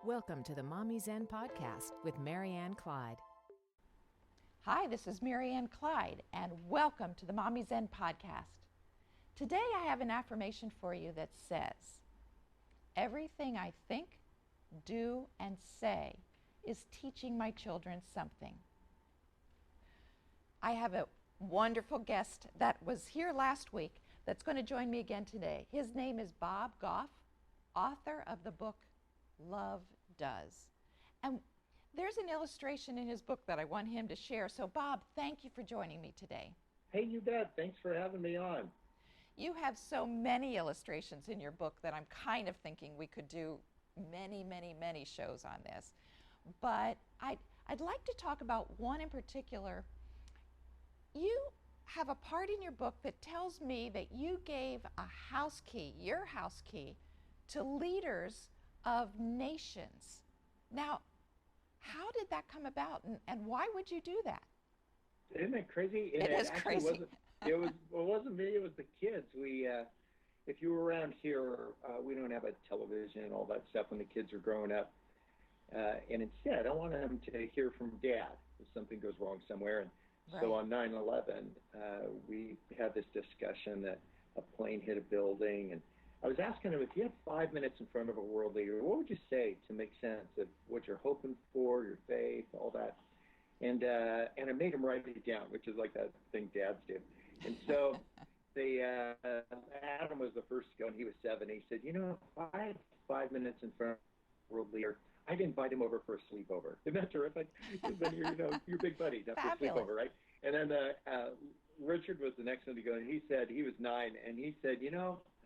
Welcome to the MommyZen podcast with Marianne, Clyde. Hi, this is Marianne, Clyde, and welcome to the MommyZen podcast. Today I have an affirmation for you that says, everything I think, do, and say is teaching my children something. I have a wonderful guest that was here last week that's going to join me again today. His name is Bob Goff, author of the book Love Does. And there's an illustration in his book that I want him to share. So Bob, thank you for joining me today. Hey, you bet. Thanks for having me on. You have so many illustrations in your book that I'm kind of thinking we could do many shows on this. But I'd like to talk about one in particular. You have a part in your book that tells me that you gave a house key, your house key, to leaders of nations. Now, how did that come about, and why would you do that? Isn't that crazy? It is crazy. It wasn't me, it was the kids. If you were around here, we don't have a television and all that stuff when the kids are growing up. And instead, I wanted them to hear from Dad if something goes wrong somewhere. And so on 9/11, we had this discussion that a plane hit a building, and I was asking him, if you had 5 minutes in front of a world leader, what would you say to make sense of what you're hoping for, your faith, all that? And I made him write it down, which is like that thing dads do. And so Adam was the first to go, and he was 7. He said, if I had 5 minutes in front of a world leader, I'd invite him over for a sleepover. Isn't that terrific? Because then you're big buddies after a sleepover, right? And then Richard was the next one to go, and he said, he was 9, and he said,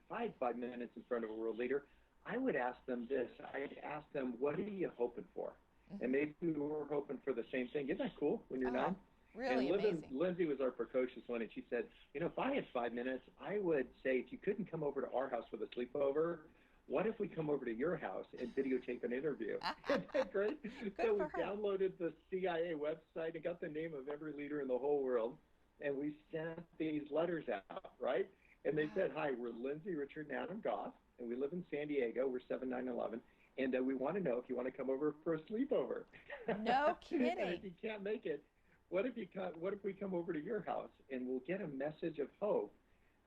if I had 5 minutes in front of a world leader, I would ask them this. I'd ask them, what are you hoping for? Mm-hmm. And maybe we were hoping for the same thing. Isn't that cool when you're 9? Really and amazing. Lindsay was our precocious one, and she said, if I had 5 minutes, I would say, if you couldn't come over to our house for the sleepover, what if we come over to your house and videotape an interview? Isn't that great? So we downloaded the CIA website and got the name of every leader in the whole world, and we sent these letters out, right? And they said, hi, we're Lindsay, Richard, and Adam Goff, and we live in San Diego. We're 7911, and we want to know if you want to come over for a sleepover. No kidding. And if you can't make it, what if we come over to your house and we'll get a message of hope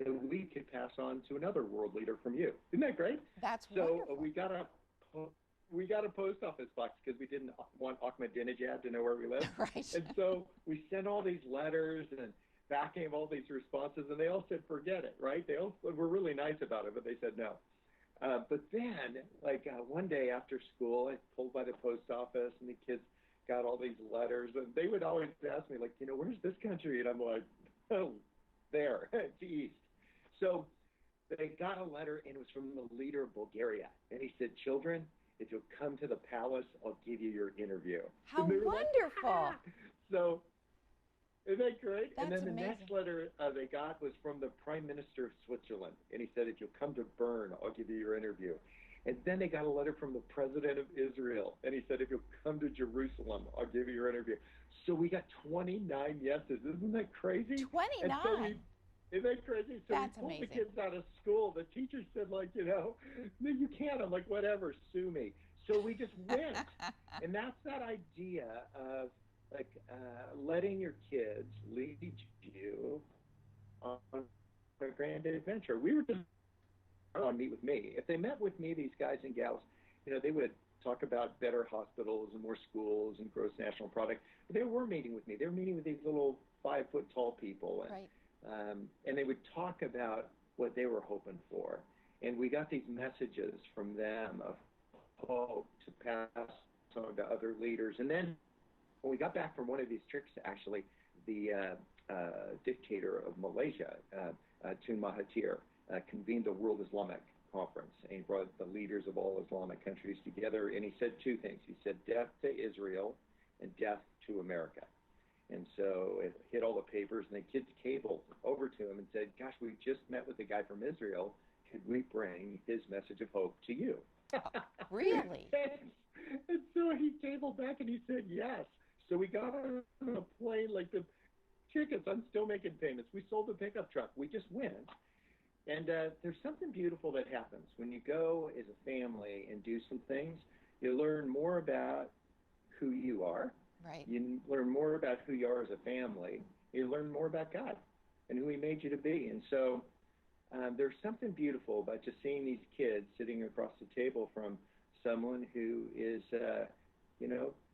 that we could pass on to another world leader from you? Isn't that great? That's wonderful. So we got a post office box because we didn't want Ahmadinejad to know where we lived. Right. And so we sent all these letters and back came all these responses, and they all said, forget it, right? They all were really nice about it, but they said no. But then, one day after school, I pulled by the post office, and the kids got all these letters, and they would always ask me, where's this country? And I'm like, oh, there, it's east. So they got a letter, and it was from the leader of Bulgaria. And he said, children, if you'll come to the palace, I'll give you your interview. How wonderful. So, isn't that great? That's and then the amazing. next letter they got was from the Prime Minister of Switzerland. And he said, if you'll come to Bern, I'll give you your interview. And then they got a letter from the President of Israel. And he said, if you'll come to Jerusalem, I'll give you your interview. So we got 29 yeses. Isn't that crazy? 29? So isn't that crazy? So That's we pulled amazing. the kids out of school. The teacher said, no, you can't. I'm like, whatever, sue me. So we just went. And that's that idea of letting your kids lead you on a grand adventure. We were just on Meet With Me. If they met with me, these guys and gals, they would talk about better hospitals and more schools and gross national product. But they were meeting with me. They were meeting with these little 5-foot-tall people. And, right. And they would talk about what they were hoping for. And we got these messages from them of hope to pass on to other leaders. And then when we got back from one of these trips, actually, the dictator of Malaysia, Tun Mahathir, convened the World Islamic Conference, and he brought the leaders of all Islamic countries together, and he said 2 things. He said, death to Israel and death to America. And so it hit all the papers, and the kids cabled over to him and said, gosh, we just met with a guy from Israel. Could we bring his message of hope to you? Really? And so he cabled back, and he said, yes. So we got on a plane, the tickets, I'm still making payments. We sold the pickup truck. We just went. And there's something beautiful that happens when you go as a family and do some things. You learn more about who you are. Right. You learn more about who you are as a family. You learn more about God and who he made you to be. And so there's something beautiful about just seeing these kids sitting across the table from someone who is,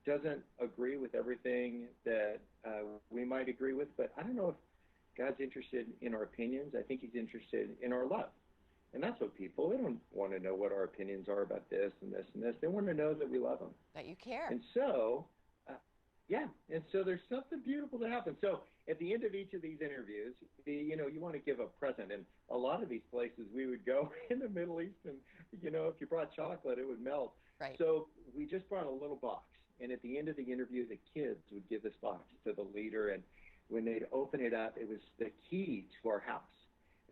doesn't agree with everything that we might agree with. But I don't know if God's interested in our opinions. I think he's interested in our love. And that's what they don't want to know what our opinions are about this and this and this. They want to know that we love them. That you care. And so, and so there's something beautiful to happen. So at the end of each of these interviews, you want to give a present. And a lot of these places we would go in the Middle East, and, if you brought chocolate, it would melt. Right. So we just brought a little box. And at the end of the interview, the kids would give this box to the leader. And when they'd open it up, it was the key to our house.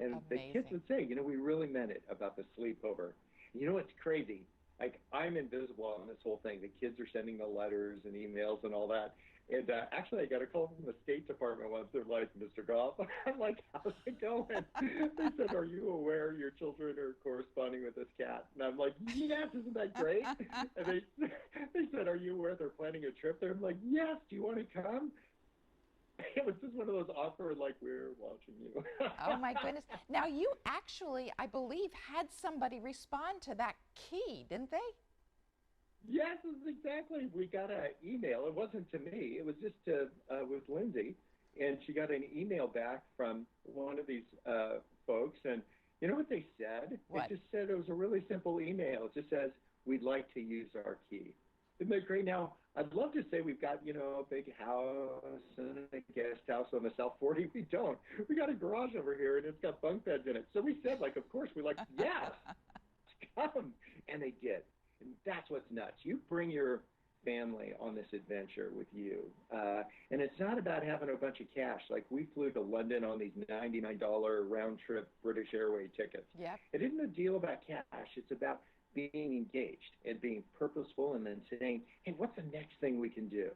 And Amazing. The kids would say, we really meant it about the sleepover. You know what's crazy? Like, I'm invisible on this whole thing. The kids are sending the letters and emails and all that. And actually, I got a call from the State Department once. They're like, Mr. Goff. I'm like, how's it going? They said, are you aware your children are corresponding with this cat? And I'm like, yes, isn't that great? And they said, are you aware they're planning a trip there? I'm like, yes, do you want to come? It was just one of those awkward, like, we're watching you. Oh, my goodness. Now, you actually, I believe, had somebody respond to that key, didn't they? Yes, exactly. We got an email. It wasn't to me. It was just with Lindsay. And she got an email back from one of these folks. And you know what they said? What? It just said, it was a really simple email. It just says, we'd like to use our key. Isn't that great? Now, I'd love to say we've got, a big house and a guest house on the South 40. We don't. We got a garage over here, and it's got bunk beds in it. So we said, of course, we're like, yes, come. And they did. And that's what's nuts. You bring your family on this adventure with you. And it's not about having a bunch of cash. Like, we flew to London on these $99 round-trip British Airways tickets. Yeah. It isn't a deal about cash. It's about being engaged and being purposeful and then saying, hey, what's the next thing we can do?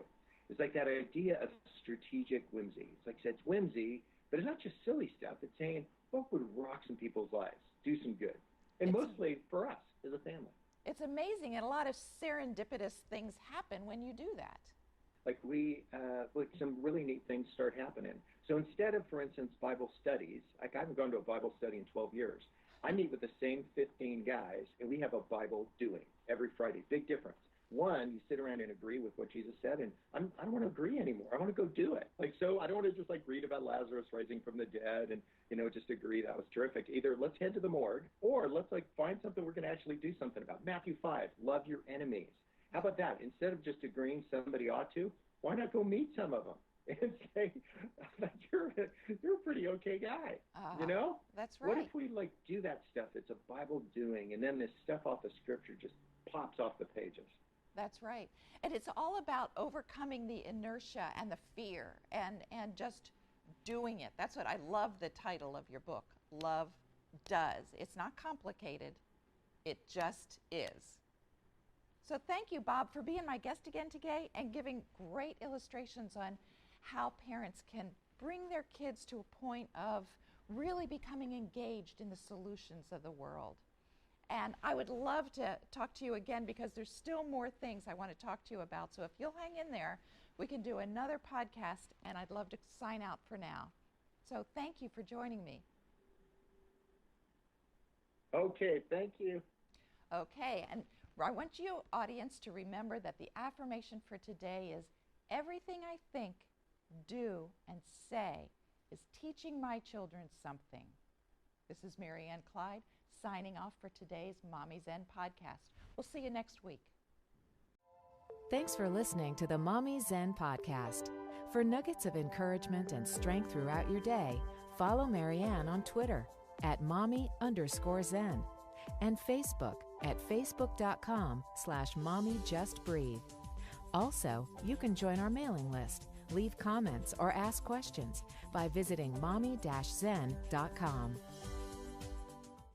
It's like that idea of strategic whimsy. It's like, it's whimsy, but it's not just silly stuff. It's saying, what would rock some people's lives, do some good? And mostly for us as a family. It's amazing, and a lot of serendipitous things happen when you do that. Like some really neat things start happening. So instead of, for instance, Bible studies, I haven't gone to a Bible study in 12 years. I meet with the same 15 guys, and we have a Bible doing every Friday. Big difference. One, you sit around and agree with what Jesus said, and I don't want to agree anymore. I want to go do it. So I don't want to just read about Lazarus rising from the dead and, just agree that was terrific. Either let's head to the morgue, or let's find something we're going to actually do something about. Matthew 5, love your enemies. How about that? Instead of just agreeing somebody ought to, why not go meet some of them and say, you're a pretty okay guy, That's right. What if we do that stuff? It's a Bible doing, and then this stuff off the scripture just pops off the pages. That's right. And it's all about overcoming the inertia and the fear and just doing it. That's what I love the title of your book, Love Does. It's not complicated. It just is. So thank you, Bob, for being my guest again today and giving great illustrations on how parents can bring their kids to a point of really becoming engaged in the solutions of the world. And I would love to talk to you again because there's still more things I want to talk to you about. So if you'll hang in there, we can do another podcast, and I'd love to sign out for now. So thank you for joining me. Okay, thank you. Okay, and I want you, audience, to remember that the affirmation for today is, everything I think, do, and say is teaching my children something. This is Marianne Clyde, signing off for today's MommyZen podcast. We'll see you next week. Thanks for listening to the MommyZen podcast. For nuggets of encouragement and strength throughout your day, follow Marianne on Twitter at mommy_zen and Facebook at facebook.com/mommyjustbreathe. Also, you can join our mailing list, leave comments, or ask questions by visiting mommy-zen.com.